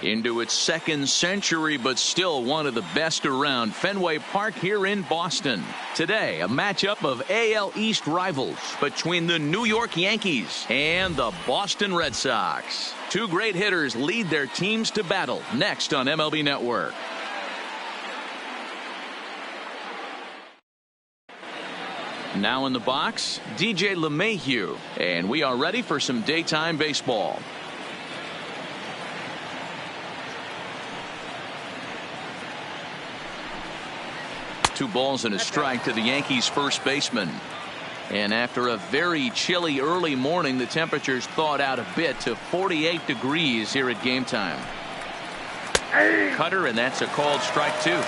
into its second century, but still one of the best around. Fenway Park here in Boston. Today, a matchup of AL East rivals between the New York Yankees and the Boston Red Sox. Two great hitters lead their teams to battle next on MLB Network. Now in the box, DJ LeMahieu, and we are ready for some daytime baseball. Two balls and a strike to the Yankees first baseman. And after a very chilly early morning, the temperatures thawed out a bit to 48 degrees here at game time. Cutter, and that's a called strike two.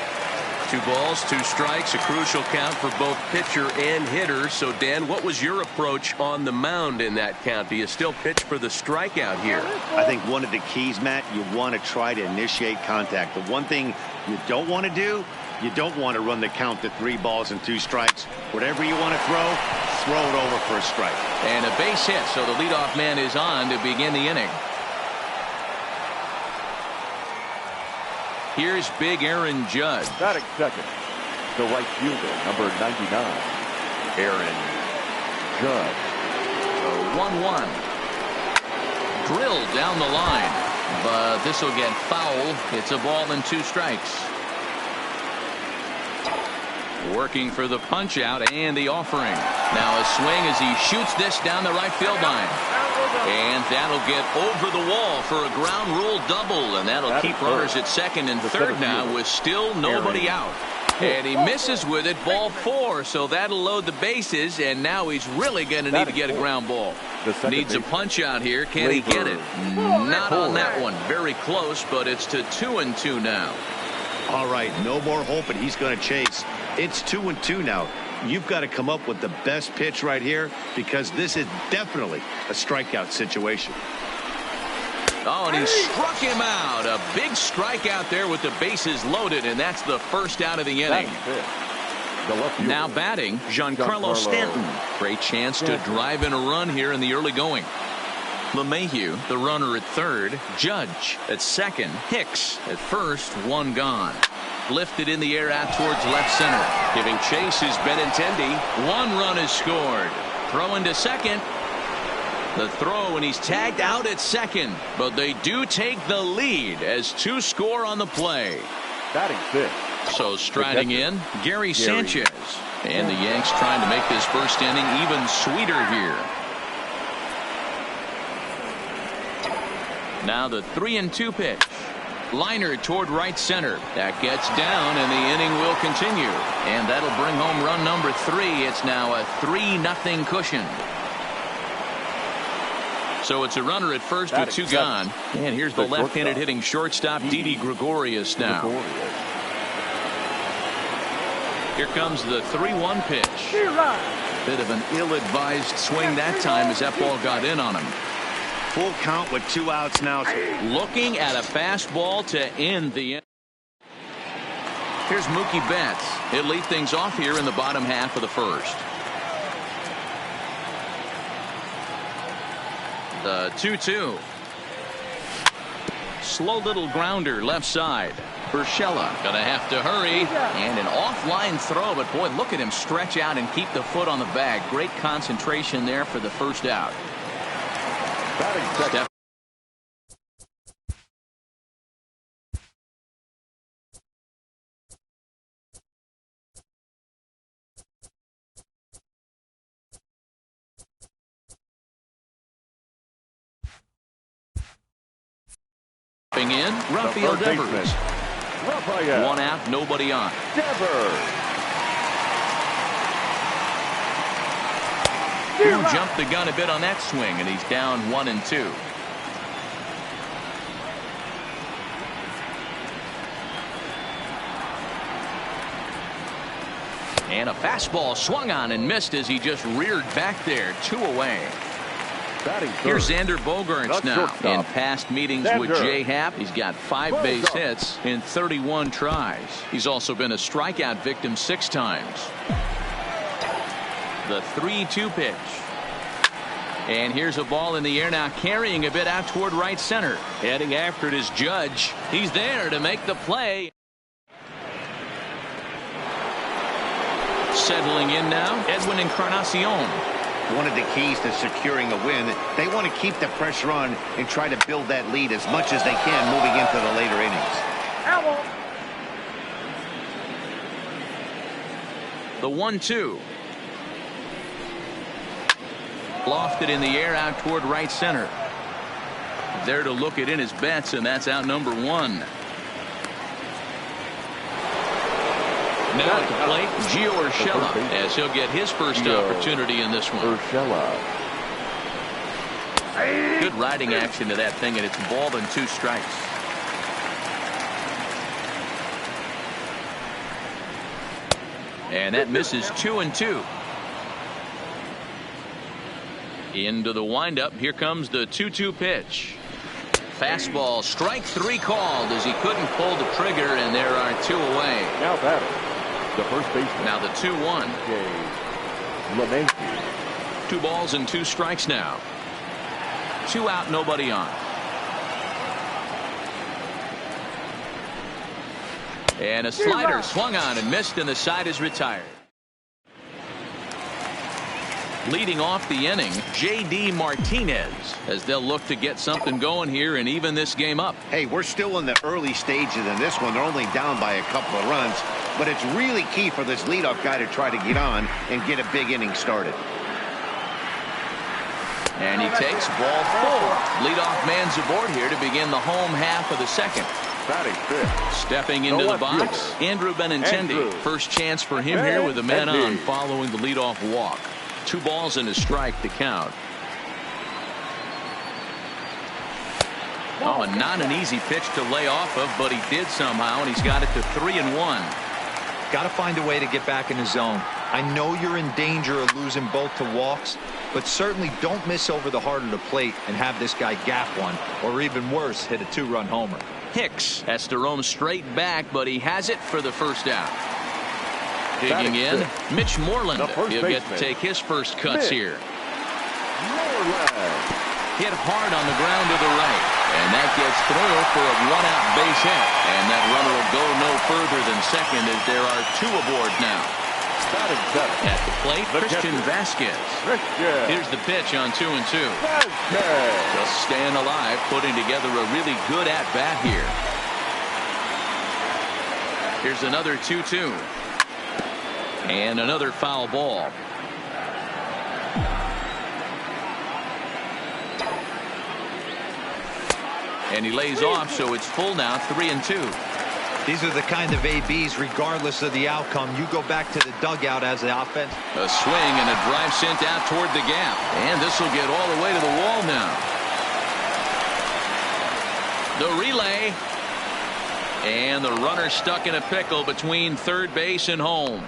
2 balls, 2 strikes, a crucial count for both pitcher and hitter. So, Dan, what was your approach on the mound in that count? Do you still pitch for the strikeout here? I think one of the keys, Matt, you want to try to initiate contact. The one thing you don't want to do, you don't want to run the count to 3 balls and 2 strikes. Whatever you want to throw it over for a strike. And a base hit, so the leadoff man is on to begin the inning. Here's big Aaron Judge. Batting second, the right fielder, number 99, Aaron Judge. 1-1. Drilled down the line, but this will get foul. It's a ball and 2 strikes. Working for the punch out and the offering. Now a swing as he shoots this down the right field line. And that'll get over the wall for a ground rule double, and that'll keep runners at second and third now with still nobody out. And he misses with it, ball 4, so that'll load the bases, and now he's really going to need to get a ground ball. Needs a punch out here. Can he get it? Not on that one. Very close, but it's to 2-2 now. All right, no more hoping he's going to chase. It's 2-2 now. You've got to come up with the best pitch right here, because this is definitely a strikeout situation. Oh, and he struck him out. A big strikeout there with the bases loaded, and that's the first out of the inning. Now batting, Giancarlo Stanton. Great chance to drive in a run here in the early going. LeMahieu, the runner at third. Judge at second. Hicks at first. 1 gone. Lifted in the air out towards left center. Giving chase is Benintendi. 1 run is scored. Throw into second. The throw, and he's tagged out at second. But they do take the lead as 2 score on the play. Batting fifth. So striding in, Gary Sanchez. And the Yanks trying to make this first inning even sweeter here. Now the 3-2 pitch. Liner toward right center. That gets down, and the inning will continue. And that'll bring home run number 3. It's now a 3-0 cushion. So it's a runner at first with 2 gone. And here's the left-handed hitting shortstop, Didi Gregorius now. Here comes the 3-1 pitch. Bit of an ill-advised swing that time as that ball got in on him. Full count with 2 outs now. Looking at a fastball to end the inning. Here's Mookie Betts. He'll lead things off here in the bottom half of the first. The 2-2. Slow little grounder left side. Urshela gonna have to hurry, and an offline throw, but boy, look at him stretch out and keep the foot on the bag. Great concentration there for the first out. Step. In Rafael Devers. 1 out, nobody on. Who jumped the gun a bit on that swing, and he's down 1-2. And a fastball swung on and missed as he just reared back there. 2 away. Here's Xander Bogaerts now. In past meetings with J-Happ, he's got 5 base hits in 31 tries. He's also been a strikeout victim 6 times. The 3-2 pitch. And here's a ball in the air now, carrying a bit out toward right center. Heading after it is Judge. He's there to make the play. Settling in now, Edwin Encarnacion. One of the keys to securing a win, they want to keep the pressure on and try to build that lead as much as they can moving into the later innings. The 1-2. Lofted in the air out toward right center. There to look it in his bets, and that's out number 1. Now at the plate, Gio Urshela, as he'll get his first opportunity in this one. Good riding action to that thing, and it's ball and 2 strikes. And that misses 2-2. Into the windup. Here comes the 2-2 pitch. Fastball, strike 3 called as he couldn't pull the trigger, and there are 2 away. Now batting, the first baseman. Now the 2-1. 2 balls and 2 strikes now. 2 out, nobody on. And a slider swung on and missed, and the side is retired. Leading off the inning, J.D. Martinez, as they'll look to get something going here and even this game up. Hey, we're still in the early stages in this one. They're only down by a couple of runs, but it's really key for this leadoff guy to try to get on and get a big inning started. And he takes ball 4. Leadoff man's aboard here to begin the home half of the second. Stepping into the box, Andrew Benintendi. First chance for him here with a man on following the leadoff walk. 2 balls and a strike to count. Oh, and not an easy pitch to lay off of, but he did somehow, and he's got it to 3-1. Got to find a way to get back in the zone. I know you're in danger of losing both to walks, but certainly don't miss over the heart of the plate and have this guy gap one, or even worse, hit a 2-run homer. Hicks has to roam straight back, but he has it for the first out. Digging in, Mitch Moreland. He'll get to take his first cuts here. Hit hard on the ground to the right, and that gets through for a 1-out base hit. And that runner will go no further than second as there are 2 aboard now. At the plate, Christian Vasquez. Here's the pitch on 2-2. Just staying alive, putting together a really good at-bat here. Here's another 2-2. And another foul ball. And he lays off, so it's full now, 3-2. These are the kind of ABs, regardless of the outcome. You go back to the dugout as the offense. A swing and a drive sent out toward the gap. And this will get all the way to the wall now. The relay. And the runner stuck in a pickle between third base and home.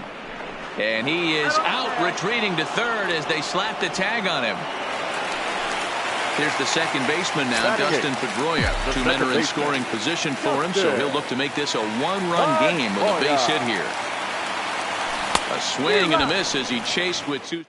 And he is out, retreating to third as they slap the tag on him. Here's the second baseman now, Dustin Pedroia. 2 men are in scoring position for him, so he'll look to make this a 1-run game with a base hit here. A swing and a miss as he chased with 2.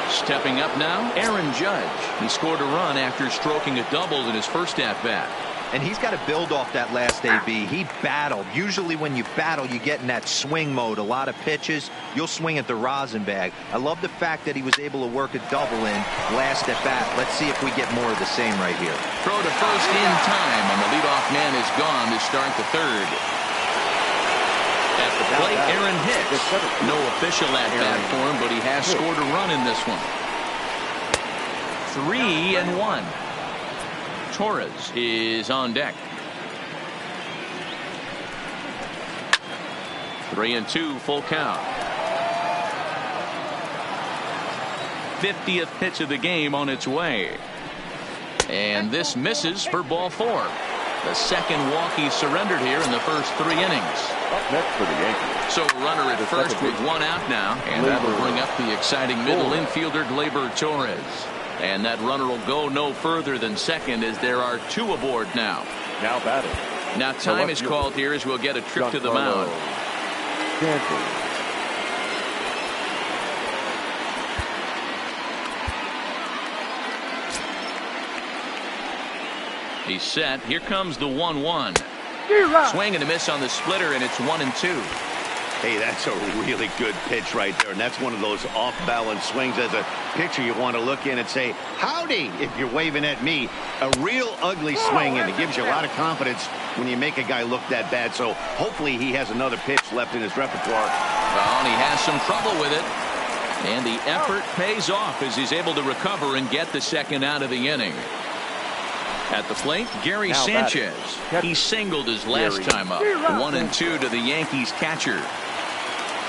Stepping up now, Aaron Judge. He scored a run after stroking a double in his first at-bat. And he's got to build off that last AB. He battled. Usually when you battle, you get in that swing mode. A lot of pitches, you'll swing at the rosin bag. I love the fact that he was able to work a double in last at bat. Let's see if we get more of the same right here. Throw to first in time, and the leadoff man is gone to start the third. At the plate, Aaron Hicks. No official at-bat for him, but he has scored a run in this one. 3-1. Torres is on deck. 3-2, full count. 50th pitch of the game on its way. And this misses for ball 4. The second walk he surrendered here in the first 3 innings. Up next for the Yankees. So a runner at first with 1 out now. And that will bring up the exciting middle infielder Gleyber Torres. And that runner will go no further than second as there are 2 aboard now. Now batting. Now time is called here as we'll get a trip to the mound. He's set. Here comes the 1-1. Swing and a miss on the splitter, and it's 1-2. Hey, that's a really good pitch right there, and that's one of those off-balance swings. As a pitcher, you want to look in and say, howdy, if you're waving at me. A real ugly swing, and it gives you a lot of confidence when you make a guy look that bad. So hopefully he has another pitch left in his repertoire. Well, and he has some trouble with it. And the effort pays off as he's able to recover and get the second out of the inning. At the plate, Gary Sanchez. He singled his last time up. 1-2 to the Yankees catcher.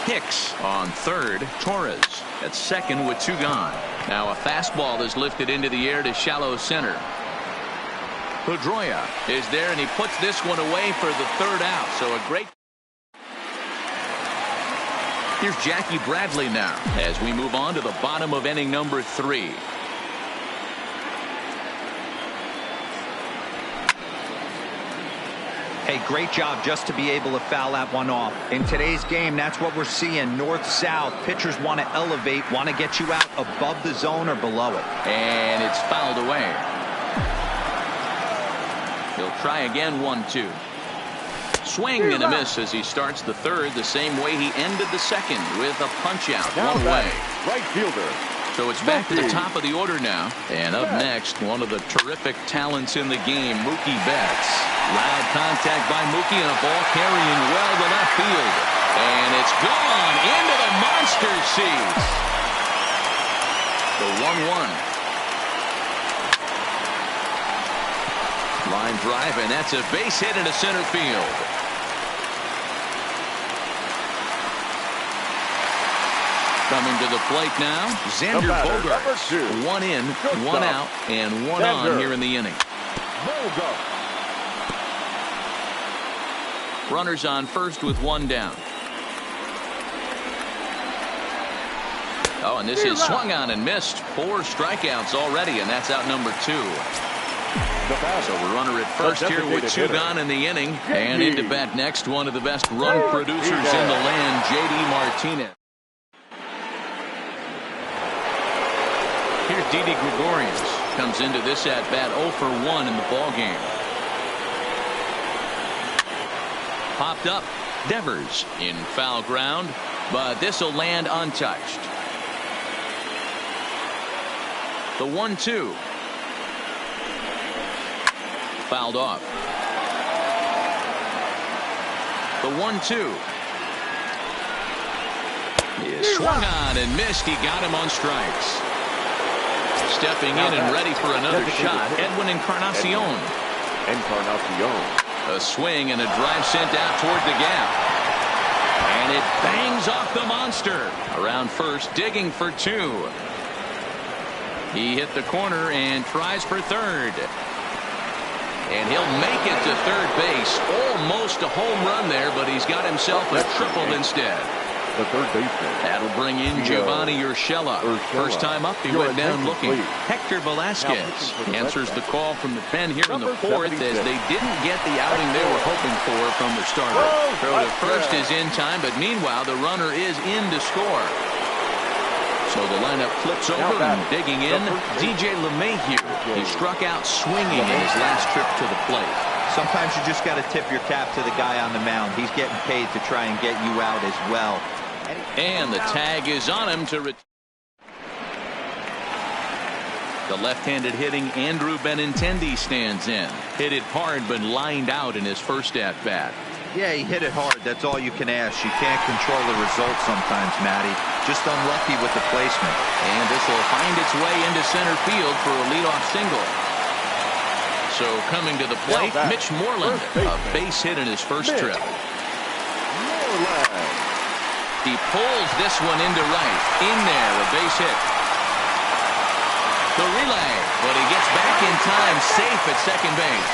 Hicks on third. Torres at second with 2 gone. Now a fastball is lifted into the air to shallow center. Pedroia is there, and he puts this one away for the 3rd out. So a great. Here's Jackie Bradley now as we move on to the bottom of inning number 3. Hey, great job just to be able to foul that one off. In today's game, that's what we're seeing. North-south. Pitchers want to elevate, want to get you out above the zone or below it. And it's fouled away. He'll try again. 1-2. Swing and a miss as he starts the 3rd the same way he ended the 2nd with a punch out. One away. Right fielder. So it's back to the top of the order now. And up next, one of the terrific talents in the game, Mookie Betts. Loud contact by Mookie, and a ball carrying well to left field. And it's gone into the monster seats. The 1-1. Line drive, and that's a base hit into center field. Coming to the plate now, Xander Bogaerts. 1 in, 1 out, and 1 on here in the inning. Runners on first with 1 down. Oh, and this is swung on and missed. 4 strikeouts already, and that's out number 2. So a runner at first here with 2 gone in the inning. And into bat next, one of the best run producers in the land, J.D. Martinez. Here's Didi Gregorius. Comes into this at bat 0 for 1 in the ball game. Popped up. Devers in foul ground, but this will land untouched. The 1-2. Fouled off. The 1-2. Is swung on and missed. He got him on strikes. Stepping in and ready for another shot, Edwin Encarnacion. A swing and a drive sent out toward the gap. And it bangs off the monster. Around first, digging for 2. He hit the corner and tries for third. And he'll make it to third base. Almost a home run there, but he's got himself a triple instead. The third baseman. That'll bring in Giovanni Urshela. First time up, he went down looking. Hector Velasquez answers the call from the pen here in the 4th as they didn't get the outing they were hoping for from the starter. Throw to first is in time, but meanwhile, the runner is in to score. So the lineup flips over and digging in, DJ LeMahieu. He struck out swinging in his last trip to the plate. Sometimes you just got to tip your cap to the guy on the mound. He's getting paid to try and get you out as well. And the tag is on him to return. The left-handed hitting Andrew Benintendi stands in. Hit it hard but lined out in his first at-bat. Yeah, he hit it hard. That's all you can ask. You can't control the results sometimes, Matty. Just unlucky with the placement. And this will find its way into center field for a leadoff single. So coming to the plate, Mitch Moreland, a base hit in his first trip. He pulls this one into right. In there, a base hit. The relay, but he gets back in time, safe at second base.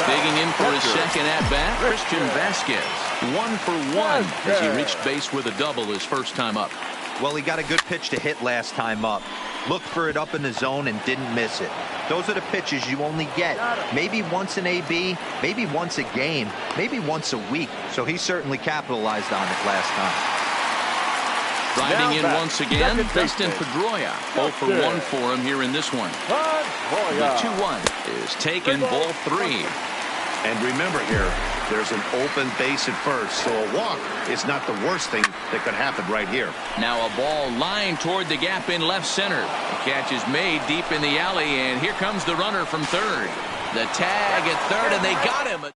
Digging in for his second at-bat, Christian Vasquez. 1 for 1 as he reached base with a double his first time up. Well, he got a good pitch to hit last time up. Looked for it up in the zone and didn't miss it. Those are the pitches you only get maybe once in AB, maybe once a game, maybe once a week. So he certainly capitalized on it last time. Driving in once again, Dustin Pedroia. 0 for 1 for him here in this one. The 2-1 is taken, ball 3. And remember here, there's an open base at first, so a walk is not the worst thing that could happen right here. Now a ball lined toward the gap in left center. The catch is made deep in the alley, and here comes the runner from third. The tag at third, and they got him.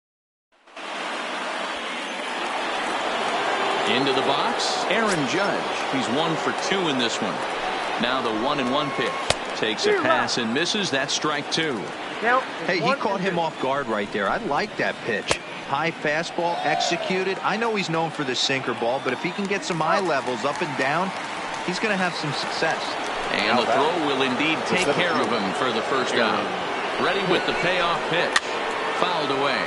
Into the box, Aaron Judge. He's 1 for 2 in this one. Now the 1-1 pitch. Takes a pass and misses. That's strike 2. Hey, he caught him off guard right there. I like that pitch. High fastball executed. I know he's known for the sinker ball, but if he can get some eye levels up and down, he's going to have some success. And the throw will indeed take care of him for the first out. Ready with the payoff pitch. Fouled away.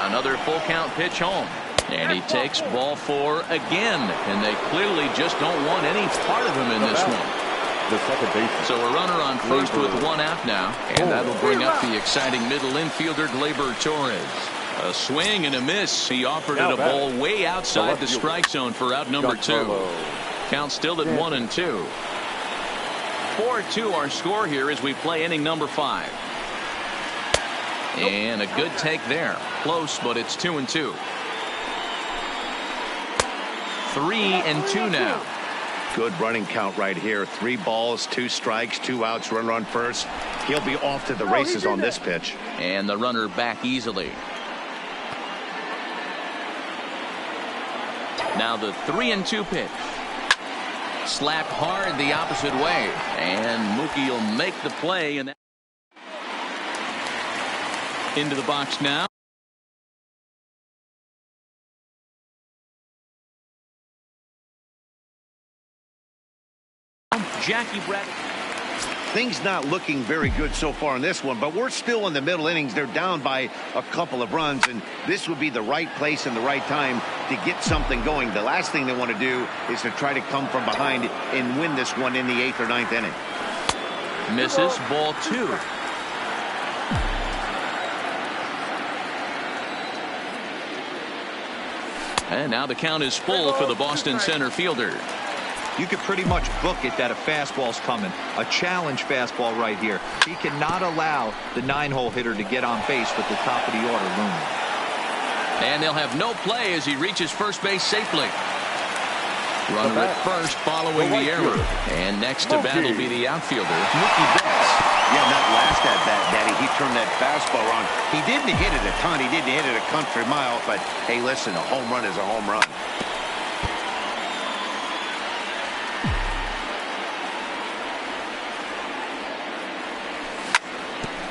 Another full count pitch home. And he takes ball 4 again. And they clearly just don't want any part of him in this one. The second baseman. So a runner on first with 1 out now. And that'll bring up the exciting middle infielder, Gleyber Torres. A swing and a miss. He offered it a ball way outside the strike zone for out number 2. Count still at 1-2. 4-2 our score here as we play inning number 5. And a good take there. Close, but it's 2-2. 3-2 now. Good running count right here. 3 balls, 2 strikes, 2 outs, runner on first. He'll be off to the races on this pitch. And the runner back easily. Now the 3-2 pitch. Slapped hard the opposite way. And Mookie will make the play. And into the box now. Jackie Brett. Things not looking very good so far in this one, but we're still in the middle innings. They're down by a couple of runs, and this would be the right place and the right time to get something going. The last thing they want to do is to try to come from behind and win this one in the 8th or 9th inning. Misses, ball 2. And now the count is full for the Boston center fielder. You could pretty much book it that a fastball's coming. A challenge fastball right here. He cannot allow the 9-hole hitter to get on base with the top of the order looming. And they'll have no play as he reaches first base safely. Runner at first following the error. And next to bat will be the outfielder, Mookie Betts. Yeah, not last at bat, Daddy. He turned that fastball on. He didn't hit it a ton. He didn't hit it a country mile. But, hey, listen, a home run is a home run.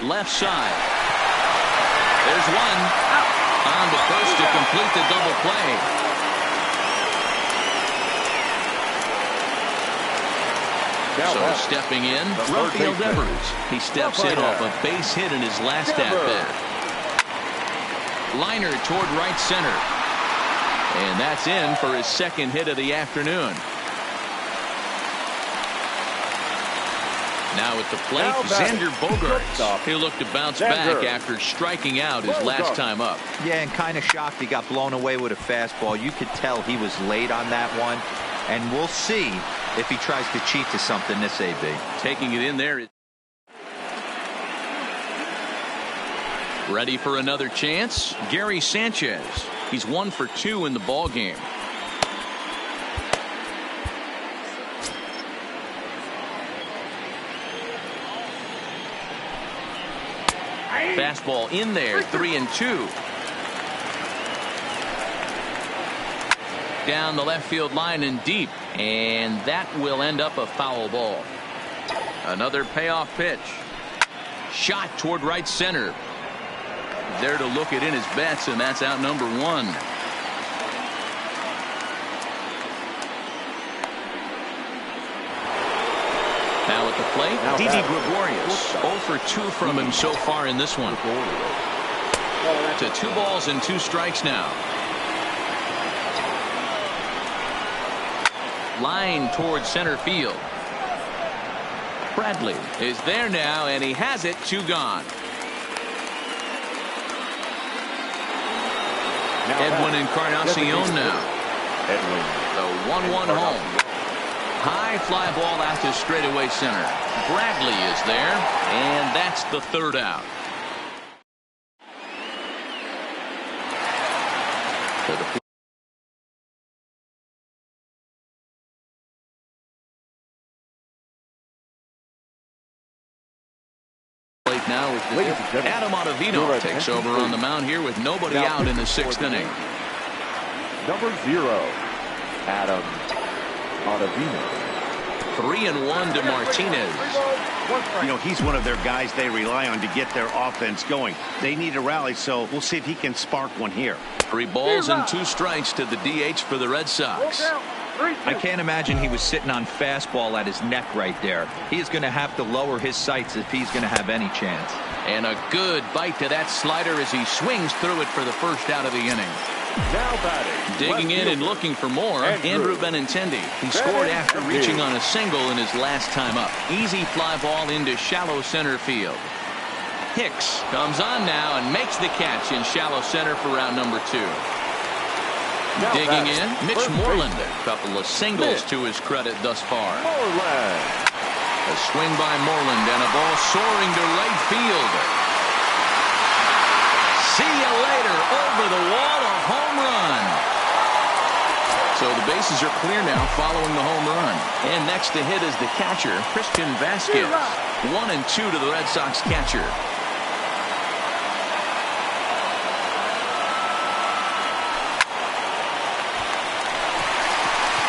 Left side. There's one. On to first to complete the double play. So stepping in, Rafael Devers. He steps in off a base hit in his last at-bat. Liner toward right center. And that's in for his second hit of the afternoon. Now at the plate, Xander Bogaerts. He'll look to bounce back after striking out his last time up. Yeah, and kind of shocked he got blown away with a fastball. You could tell he was late on that one. And we'll see if he tries to cheat to something this AB. Taking it in there. Ready for another chance? Gary Sanchez. He's 1 for 2 in the ball game. Fastball in there, 3-2. Down the left field line and deep, and that will end up a foul ball. Another payoff pitch. Shot toward right center. There to look it in his bets, and that's out number 1. Now at the plate, Didi Gregorius. 0 for 2 from him so far in this one. To 2 balls and 2 strikes now. Line towards center field. Bradley is there now, and he has it. 2 gone. Edwin Encarnacion now. The 1-1 home. High fly ball out to straightaway center. Bradley is there, and that's the third out. Now is Adam Ottavino takes over on the mound here with nobody out in the 6th inning. Number 0, Adam Ottavino. 3-1 to Martinez. You know, he's one of their guys they rely on to get their offense going. They need a rally, so we'll see if he can spark one here. 3 balls and 2 strikes to the DH for the Red Sox. I can't imagine he was sitting on fastball at his neck right there. He is going to have to lower his sights if he's going to have any chance. And a good bite to that slider as he swings through it for the first out of the inning. Now batting. Digging in and looking for more, Andrew Benintendi. He scored after reaching on a single in his last time up. Easy fly ball into shallow center field. Hicks comes on now and makes the catch in shallow center for round number 2. Digging in, Mitch Moreland. A couple of singles to his credit thus far. A swing by Moreland and a ball soaring to right field. See you later. Over the wall, a home run. So the bases are clear now following the home run. And next to hit is the catcher, Christian Vasquez. 1-2 to the Red Sox catcher.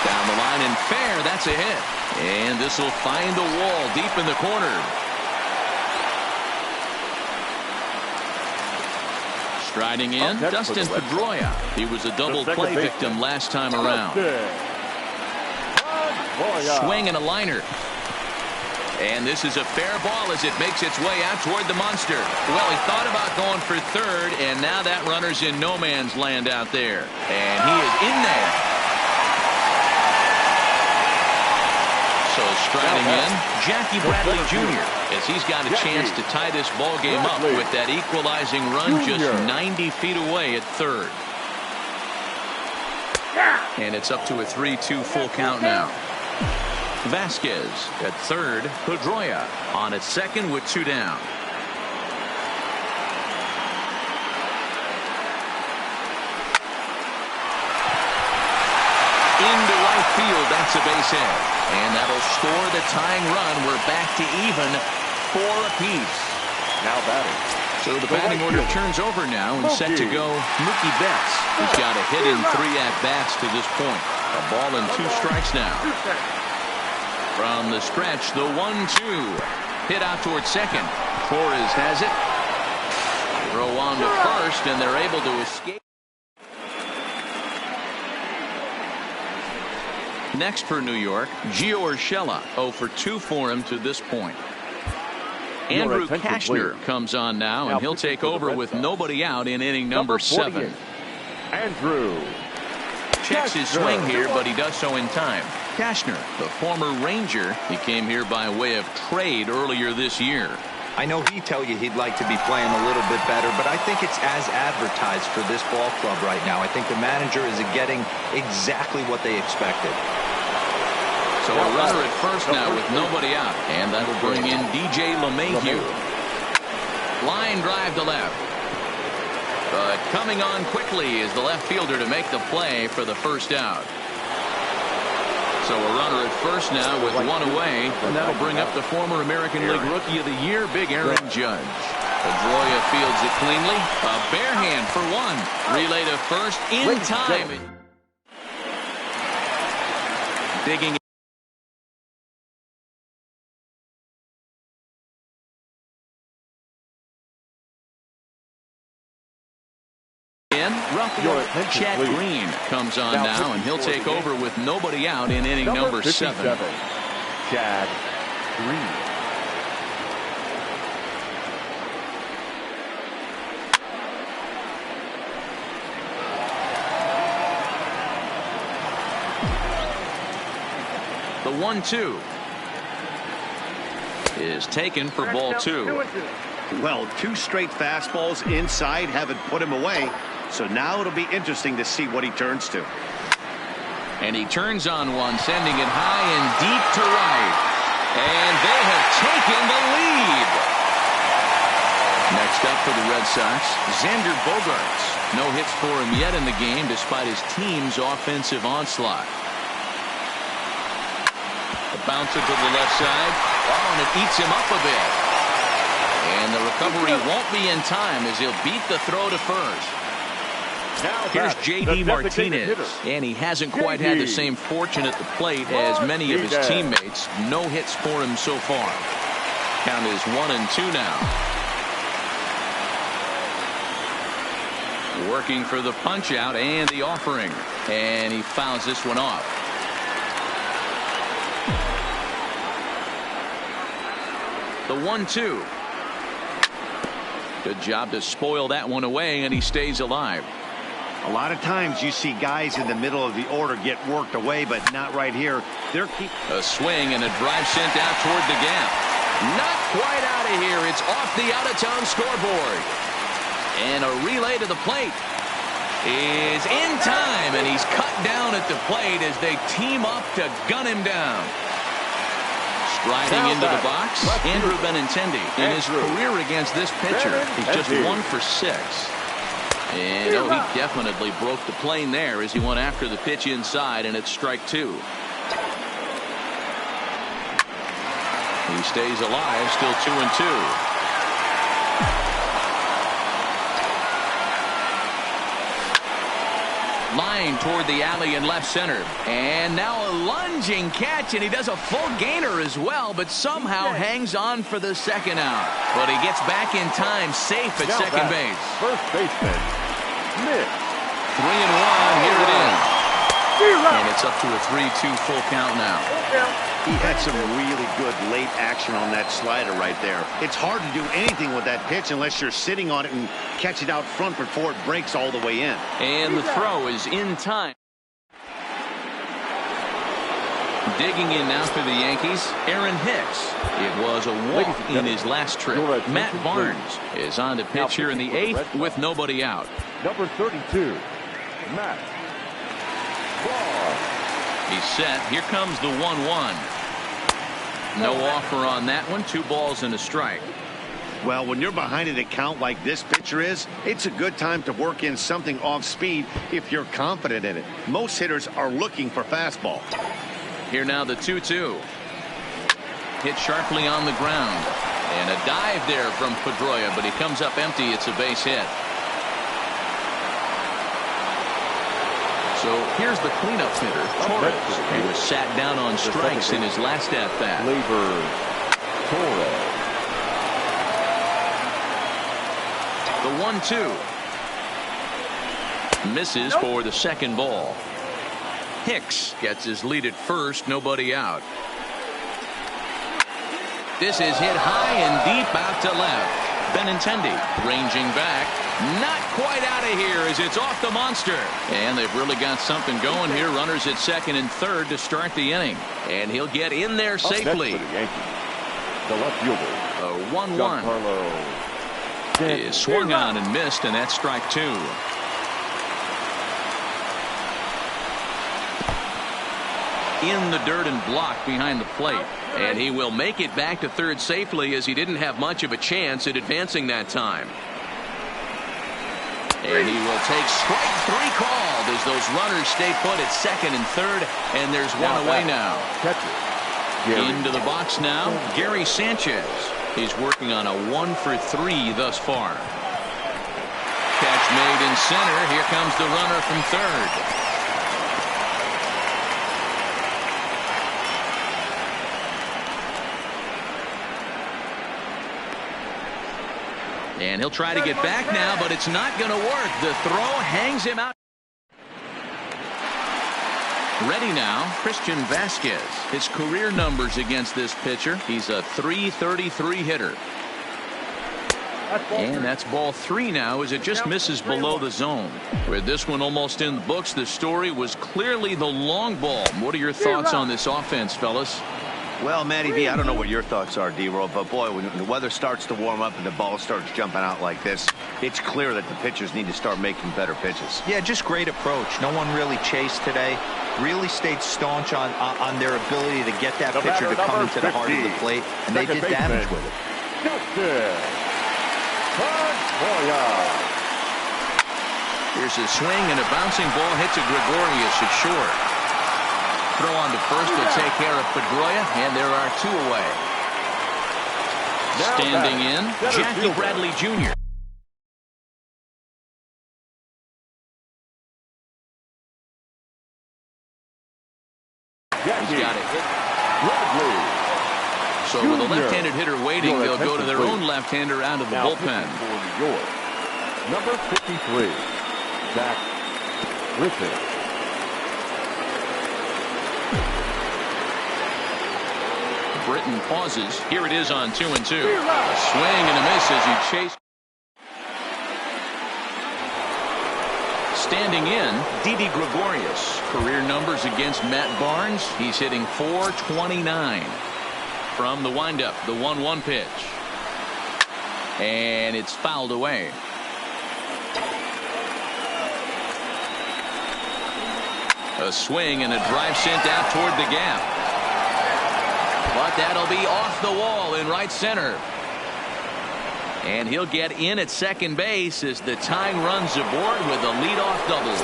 Down the line and fair. That's a hit. And this will find the wall deep in the corner. Striding in, Dustin Pedroia. He was a double play victim last time around. Swing and a liner. And this is a fair ball as it makes its way out toward the monster. Well, he thought about going for third, and now that runner's in no man's land out there. And he is in there. So striding in, Jackie Bradley Jr. as he's got a chance to tie this ball game up with that equalizing run just 90 feet away at third. And it's up to a 3-2 full count now. Vasquez at third, Pedroia on at second with 2 down. Into right field, that's a base hit. And that'll score the tying run. We're back to even 4 apiece. Now batting. So the batting order turns over now and set to go Mookie Betts. He's got a hit in 3 at-bats to this point. A ball and 2 strikes now. From the stretch, the 1-2. Hit out towards second. Torres has it. Throw on to first, and they're able to escape. Next for New York, Gio Urshela. 0 for 2 for him to this point. Andrew Kashner comes on now, and he'll take over with nobody out in inning number 7. Andrew checks his swing here, but he does so in time. Kashner, the former Ranger, he came here by way of trade earlier this year. I know he'd tell you he'd like to be playing a little bit better, but I think it's as advertised for this ball club right now. I think the manager is getting exactly what they expected. So a runner at first now with nobody out, and that'll bring in DJ LeMahieu. Line drive to left. But coming on quickly is the left fielder to make the play for the first out. So a runner at first now with 1 away, and that'll bring up the former American League Rookie of the Year, Big Aaron Judge. Pedroia fields it cleanly. A bare hand for 1. Relay to first in time. Digging Chad Green comes on now, and he'll take over with nobody out in inning number 7. Chad Green. The 1-2 is taken for ball 2. Well, 2 straight fastballs inside haven't put him away. So now it'll be interesting to see what he turns to. And he turns on one, sending it high and deep to right. And they have taken the lead. Next up for the Red Sox, Xander Bogaerts. No hits for him yet in the game despite his team's offensive onslaught. The bouncer to the left side. Oh, and it eats him up a bit. And the recovery won't be in time as he'll beat the throw to first. Here's J.D. Martinez, and he hasn't quite had the same fortune at the plate as many of his teammates. No hits for him so far. Count is 1-2 now. Working for the punch out and the offering, and he fouls this one off. The 1-2. Good job to spoil that one away, and he stays alive. A lot of times you see guys in the middle of the order get worked away, but not right here. A swing and a drive sent out toward the gap. Not quite out of here. It's off the out-of-town scoreboard. And a relay to the plate is in time, and he's cut down at the plate as they team up to gun him down. Striding into the box, Andrew Benintendi. In his career against this pitcher, he's just 1 for 6. And he definitely broke the plane there as he went after the pitch inside, and it's strike 2. He stays alive, still 2-2. Line toward the alley in left center. And now a lunging catch, and he does a full gainer as well, but somehow hangs on for the second out. But he gets back in time, safe at second base. First baseman, Smith. 3-1, here it is. And it's up to a 3-2 full count now. He had some really good late action on that slider right there. It's hard to do anything with that pitch unless you're sitting on it and catch it out front before it breaks all the way in. And the throw is in time. Digging in now for the Yankees, Aaron Hicks. It was a walk in his last trip. Matt Barnes is on the pitch here in the 8th with nobody out. Number 32, Matt Barnes. He's set. Here comes the 1-1. No offer on that one. 2 balls and a strike. Well, when you're behind an account like this pitcher is, it's a good time to work in something off speed if you're confident in it. Most hitters are looking for fastball. Here now the 2-2. Hit sharply on the ground. And a dive there from Pedroia, but he comes up empty. It's a base hit. So here's the cleanup hitter, Torres. He was sat down on strikes in his last at-bat. The 1-2. Misses for the second ball. Hicks gets his lead at first, nobody out. This is hit high and deep out to left. Benintendi ranging back. Not quite out of here as it's off the monster. And they've really got something going here. Runners at second and third to start the inning. And he'll get in there safely. The left fielder. A 1-1 is swung on and missed, and that's strike 2. In the dirt and blocked behind the plate. And he will make it back to third safely as he didn't have much of a chance at advancing that time. And he will take strike 3 called as those runners stay put at second and third, and there's one away now. Into the box now, Gary Sanchez. He's working on a 1 for 3 thus far. Catch made in center. Here comes the runner from third. And he'll try to get back now, but it's not going to work. The throw hangs him out. Ready now, Christian Vasquez. His career numbers against this pitcher. He's a .333 hitter. And that's ball 3 now as it just misses below the zone. With this one almost in the books, the story was clearly the long ball. What are your thoughts on this offense, fellas? Well, Matty V, I don't know what your thoughts are, D-Roll, but boy, when the weather starts to warm up and the ball starts jumping out like this, it's clear that the pitchers need to start making better pitches. Yeah, just great approach. No one really chased today. Really stayed staunch on their ability to get that pitcher to come into the heart of the plate, and they did damage with it. Here's a swing, and a bouncing ball hits a Gregorius at short. Throw on to first will take care of Pedroia, and there are 2 away. Standing in, Jackie Bradley Jr. He's got it hit. So with a left-handed hitter waiting, they'll go to their own left-hander out of the bullpen. Number 53, Zach Griffin. Britton pauses. Here it is on 2-2. A swing and a miss as he chased. Standing in, Didi Gregorius. Career numbers against Matt Barnes. He's hitting .429. From the windup, the 1-1 pitch. And it's fouled away. A swing and a drive sent out toward the gap. But that'll be off the wall in right center. And he'll get in at second base as the tying runs aboard with a leadoff double.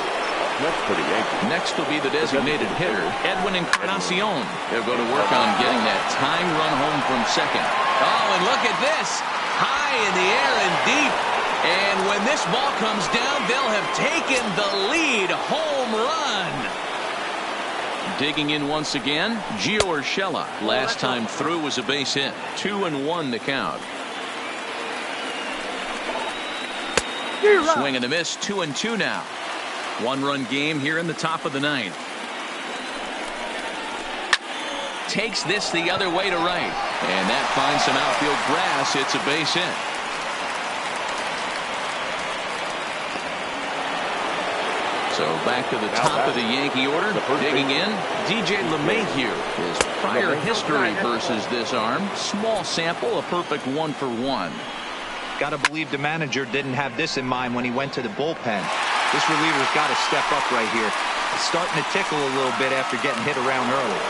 That's pretty Yankee. Next will be the designated hitter, Edwin Encarnacion. They'll go to work on getting that tying run home from second. Oh, and look at this. High in the air and deep. And when this ball comes down, they'll have taken the lead. Home run. Digging in once again, Gio Urshela. Last time through was a base hit. 2-1 the count. Swing and a miss. 2-2 now. 1-run game here in the top of the 9th. Takes this the other way to right. And that finds some outfield grass. It's a base hit. So back to the top of the Yankee order. Digging in, DJ LeMahieu. His prior history versus this arm. Small sample, a perfect 1-for-1. Got to believe the manager didn't have this in mind when he went to the bullpen. This reliever's got to step up right here. It's starting to tickle a little bit after getting hit around early.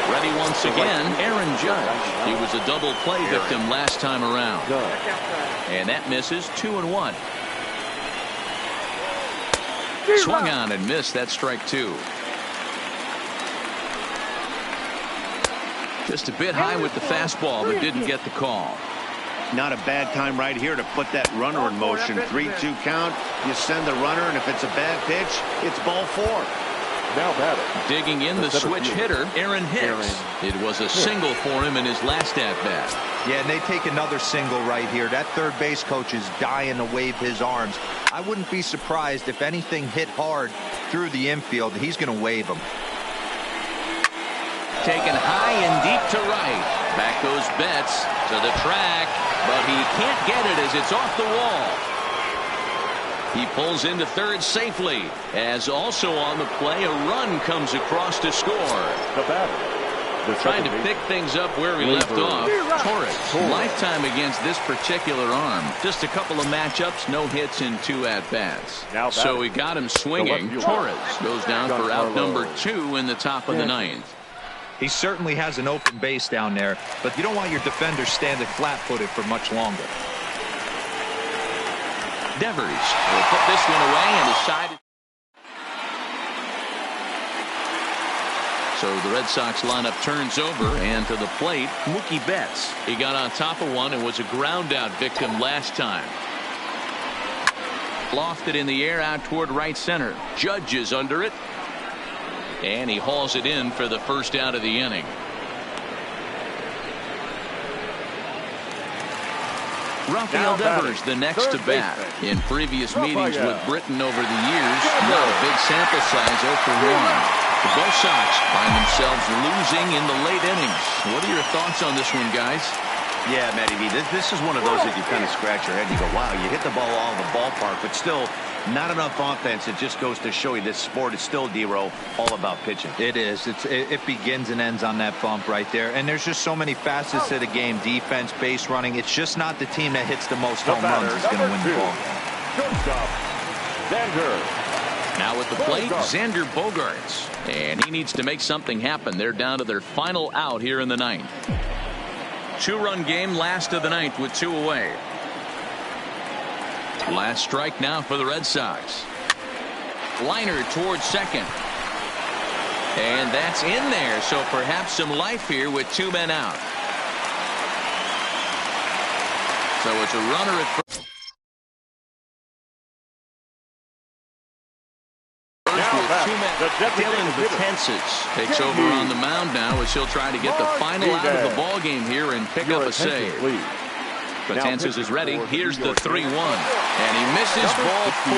Ready once again, Aaron Judge. He was a double play victim last time around. And that misses. 2-1. Swung on and missed. That strike 2. Just a bit high with the fastball, but didn't get the call. Not a bad time right here to put that runner in motion. 3-2 count. You send the runner, and if it's a bad pitch, it's ball 4. Now batting. Digging in, the switch hitter, Aaron Hicks. It was a single for him in his last at-bat. Yeah, and they take another single right here. That third base coach is dying to wave his arms. I wouldn't be surprised if anything hit hard through the infield. He's going to wave them. Taken high and deep to right. Back goes Betts to the track, but he can't get it as it's off the wall. He pulls into third safely, as also on the play, a run comes across to score. The batter. Trying to pick things up where he left off. Torres, lifetime against this particular arm. Just a couple of matchups, no hits in 2 at-bats. So he got him swinging. Torres goes down for out number 2 in the top of the 9th. He certainly has an open base down there, but you don't want your defender standing flat-footed for much longer. Devers will put this one away and decided. So the Red Sox lineup turns over, and to the plate, Mookie Betts. He got on top of one and was a ground-out victim last time. Lofted in the air out toward right center. Judge is under it. And he hauls it in for the first out of the inning. Rafael Devers, the next to bat. In previous meetings with Britton over the years, not a big sample size, 0 for 1. Both Sox find themselves losing in the late innings. What are your thoughts on this one, guys? Yeah, Matty V, this is one of those that you kind of scratch your head and you go, wow, you hit the ball all in the ballpark, but still not enough offense. It just goes to show you this sport is still, D-Row, all about pitching. It is. It begins and ends on that bump right there. And there's just so many facets to the game. Defense, base running. It's just not the team that hits the most home runs is going to win the ball. Shortstop, Xander. Now at the plate, Xander Bogaerts. And he needs to make something happen. They're down to their final out here in the ninth. 2-run game, last of the ninth with 2 away. Last strike now for the Red Sox. Liner towards second. And that's in there, so perhaps some life here with 2 men out. So it's a runner at first. Dylan Betances takes over on the mound now as he'll try to get the final out of the ball game here and pick up a save. Betances is ready. Here's the 3-1. And he misses ball 4.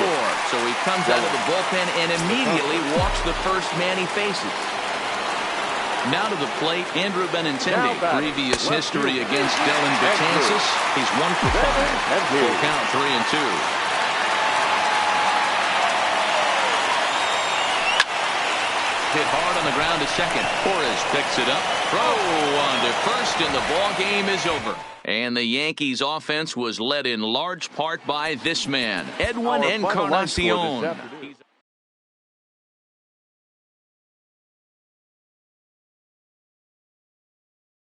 So he comes out of the bullpen and immediately walks the first man he faces. Now to the plate, Andrew Benintendi. Previous history against Dylan Betances. He's 1 for 5. Full count, 3-2. Hit hard on the ground to second. Torres picks it up. Throw on to first, and the ball game is over. And the Yankees offense was led in large part by this man, Edwin Encarnacion.